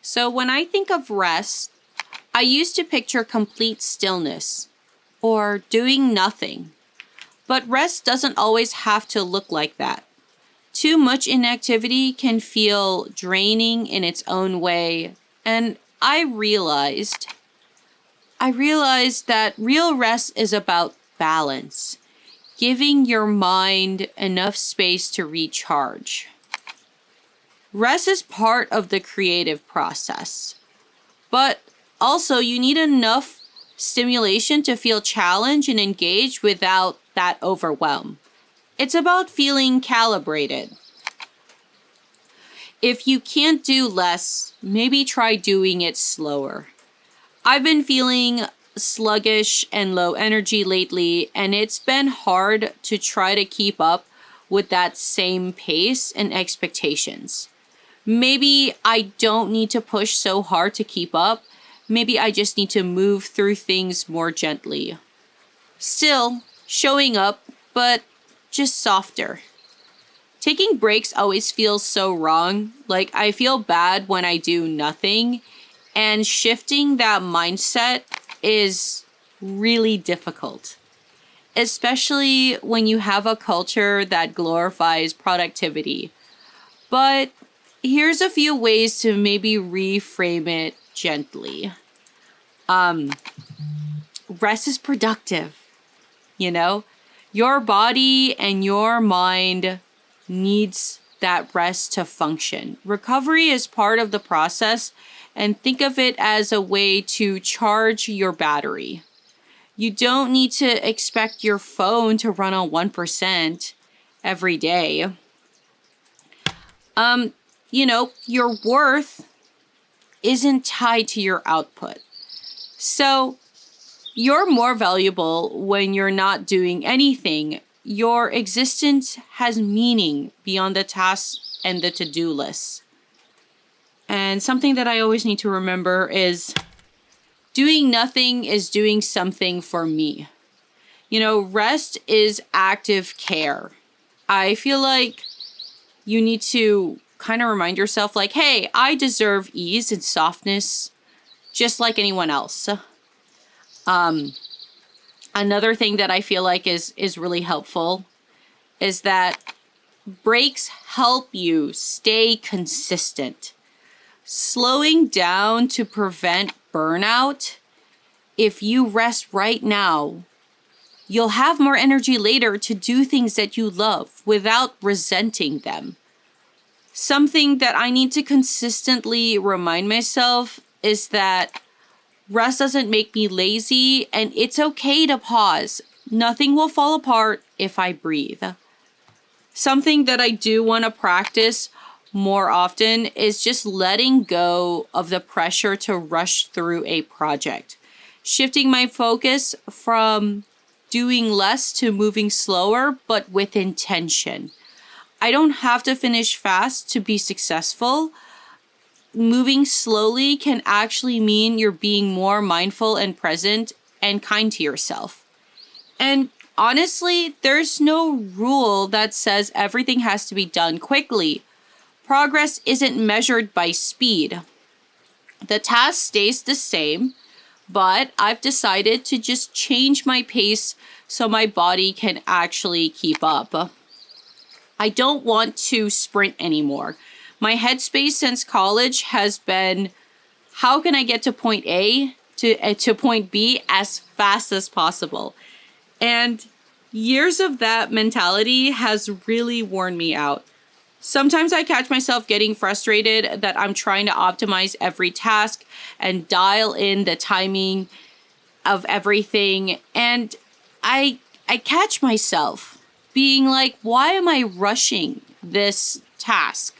So when I think of rest, I used to picture complete stillness or doing nothing. But rest doesn't always have to look like that. Too much inactivity can feel draining in its own way. And I realized that real rest is about balance, giving your mind enough space to recharge. Rest is part of the creative process, but also you need enough stimulation to feel challenged and engaged without that overwhelm. It's about feeling calibrated. If you can't do less, maybe try doing it slower. I've been feeling sluggish and low energy lately, and it's been hard to try to keep up with that same pace and expectations. Maybe I don't need to push so hard to keep up. Maybe I just need to move through things more gently. Still, showing up, but just softer. Taking breaks always feels so wrong. Like, I feel bad when I do nothing, and shifting that mindset is really difficult, especially when you have a culture that glorifies productivity. But here's a few ways to maybe reframe it gently. Rest is productive, you know? Your body and your mind needs that rest to function. Recovery is part of the process, and think of it as a way to charge your battery. You don't need to expect your phone to run on 1% every day. Your worth isn't tied to your output. So you're more valuable when you're not doing anything. Your existence has meaning beyond the tasks and the to-do list. And something that I always need to remember is doing nothing is doing something for me. Rest is active care. I feel like you need to kind of remind yourself like, hey, I deserve ease and softness just like anyone else. Another thing that I feel like is really helpful is that breaks help you stay consistent. Slowing down to prevent burnout. If you rest right now, you'll have more energy later to do things that you love without resenting them. Something that I need to consistently remind myself is that rest doesn't make me lazy, and it's okay to pause. Nothing will fall apart if I breathe. Something that I do want to practice more often is just letting go of the pressure to rush through a project. Shifting my focus from doing less to moving slower, but with intention. I don't have to finish fast to be successful. Moving slowly can actually mean you're being more mindful and present and kind to yourself. And honestly, there's no rule that says everything has to be done quickly. Progress isn't measured by speed. The task stays the same, but I've decided to just change my pace so my body can actually keep up. I don't want to sprint anymore. My headspace since college has been, how can I get to point A to point B as fast as possible? And years of that mentality has really worn me out. Sometimes I catch myself getting frustrated that I'm trying to optimize every task and dial in the timing of everything. And I catch myself being like, why am I rushing this task?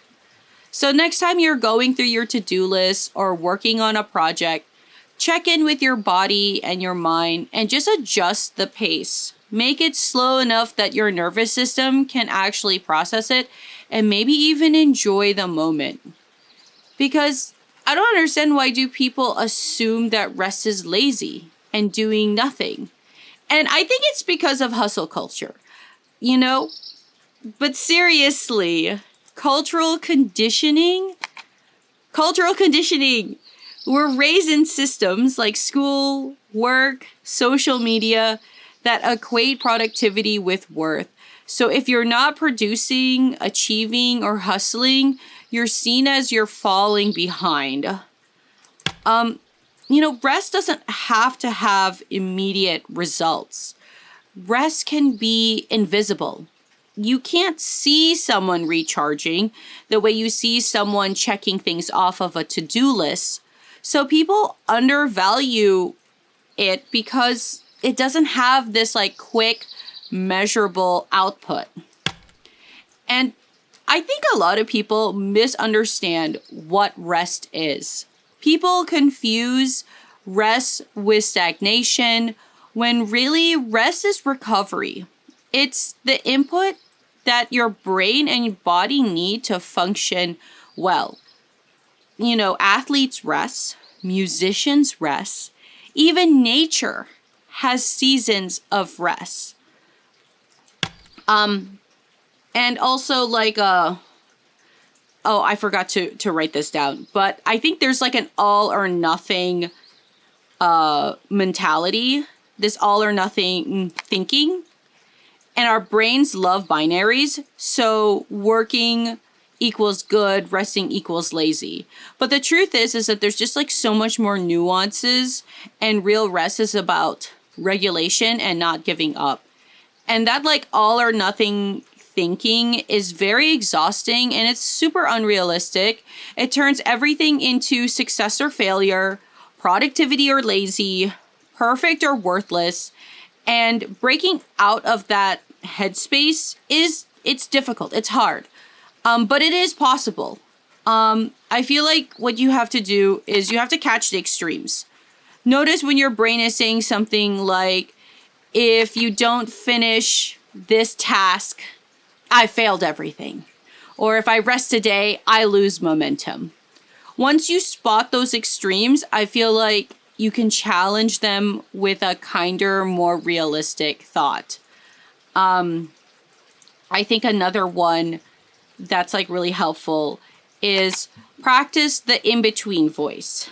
So next time you're going through your to-do list or working on a project, check in with your body and your mind and just adjust the pace. Make it slow enough that your nervous system can actually process it and maybe even enjoy the moment. Because I don't understand, why do people assume that rest is lazy and doing nothing? And I think it's because of hustle culture, But seriously, cultural conditioning Cultural conditioning. We're raised in systems like school, work, social media that equate productivity with worth. So if you're not producing, achieving, or hustling, you're seen as you're falling behind. Rest doesn't have to have immediate results. Rest can be invisible. You can't see someone recharging the way you see someone checking things off of a to-do list. So people undervalue it because it doesn't have this like quick, measurable output. And I think a lot of people misunderstand what rest is. People confuse rest with stagnation when really rest is recovery. It's the input that your brain and your body need to function well. Athletes rest, musicians rest, even nature has seasons of rest. And also I forgot to write this down, but I think there's like an all or nothing mentality, this all or nothing thinking. And our brains love binaries. So working equals good, resting equals lazy. But the truth is that there's just like so much more nuances, and real rest is about regulation and not giving up. And that like all or nothing thinking is very exhausting and it's super unrealistic. It turns everything into success or failure, productivity or lazy, perfect or worthless. And breaking out of that headspace it's difficult. It's hard. But it is possible. I feel like what you have to do is you have to catch the extremes. Notice when your brain is saying something like, if you don't finish this task, I failed everything. Or if I rest today, I lose momentum. Once you spot those extremes, I feel like you can challenge them with a kinder, more realistic thought. I think another one that's like really helpful is practice the in-between voice.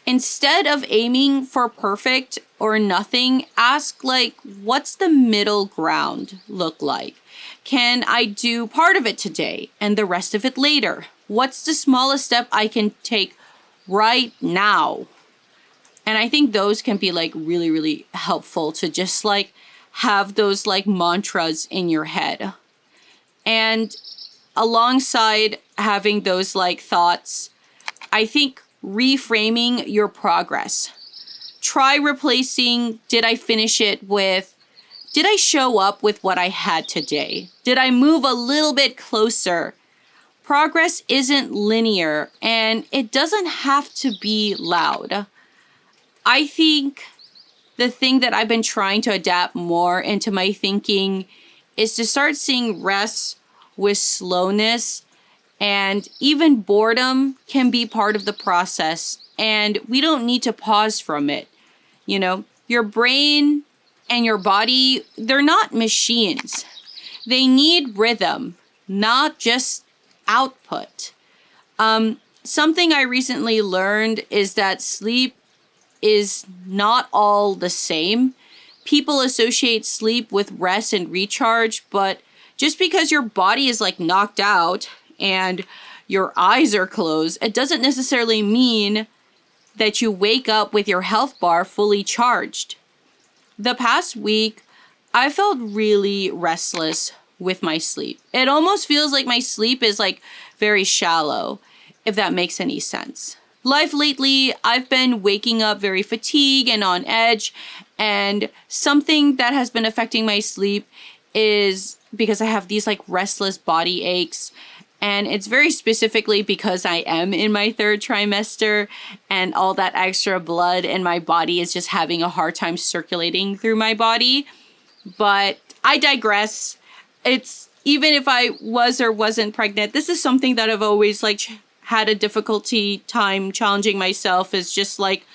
Instead of aiming for perfect or nothing, ask like, what's the middle ground look like? Can I do part of it today and the rest of it later? What's the smallest step I can take right now? And I think those can be like really, really helpful to just like have those like mantras in your head. And alongside having those like thoughts, I think reframing your progress. Try replacing, did I finish it with, did I show up with what I had today? Did I move a little bit closer? Progress isn't linear and it doesn't have to be loud. I think the thing that I've been trying to adapt more into my thinking is to start seeing rest with slowness, and even boredom can be part of the process and we don't need to pause from it. Your brain and your body, they're not machines. They need rhythm, not just output. Something I recently learned is that sleep is not all the same. People associate sleep with rest and recharge, but just because your body is like knocked out and your eyes are closed, it doesn't necessarily mean that you wake up with your health bar fully charged. The past week, I felt really restless with my sleep. It almost feels like my sleep is like very shallow, if that makes any sense. Life lately, I've been waking up very fatigued and on edge, and something that has been affecting my sleep is because I have these like restless body aches, and it's very specifically because I am in my third trimester and all that extra blood in my body is just having a hard time circulating through my body. But I digress. It's even if I was or wasn't pregnant, this is something that I've always like had a difficulty time challenging myself, is just like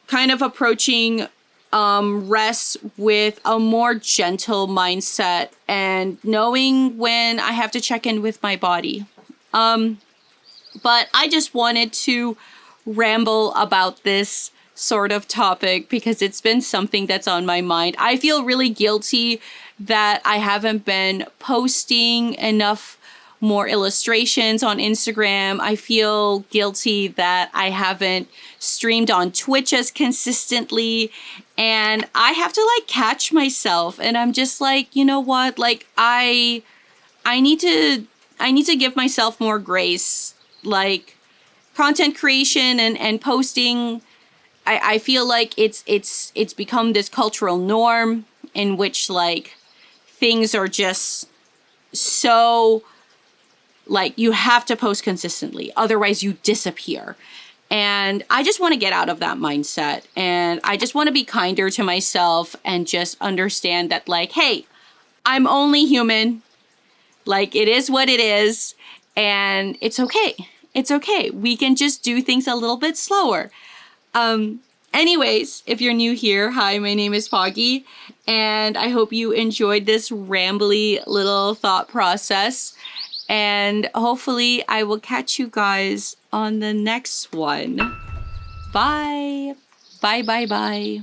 kind of approaching rest with a more gentle mindset and knowing when I have to check in with my body. But I just wanted to ramble about this sort of topic because it's been something that's on my mind. I feel really guilty that I haven't been posting enough more illustrations on Instagram. I feel guilty that I haven't streamed on Twitch as consistently, and I have to like catch myself, and I'm just like, you know what? Like I need to give myself more grace. Like content creation and posting, I feel like it's become this cultural norm in which like things are just so like you have to post consistently, otherwise you disappear. And I just want to get out of that mindset. And I just want to be kinder to myself and just understand that like, hey, I'm only human. Like it is what it is. And it's okay. It's okay. We can just do things a little bit slower. Anyways, if you're new here, hi, my name is Poggy. And I hope you enjoyed this rambly little thought process. And hopefully I will catch you guys on the next one. Bye. Bye, bye, bye.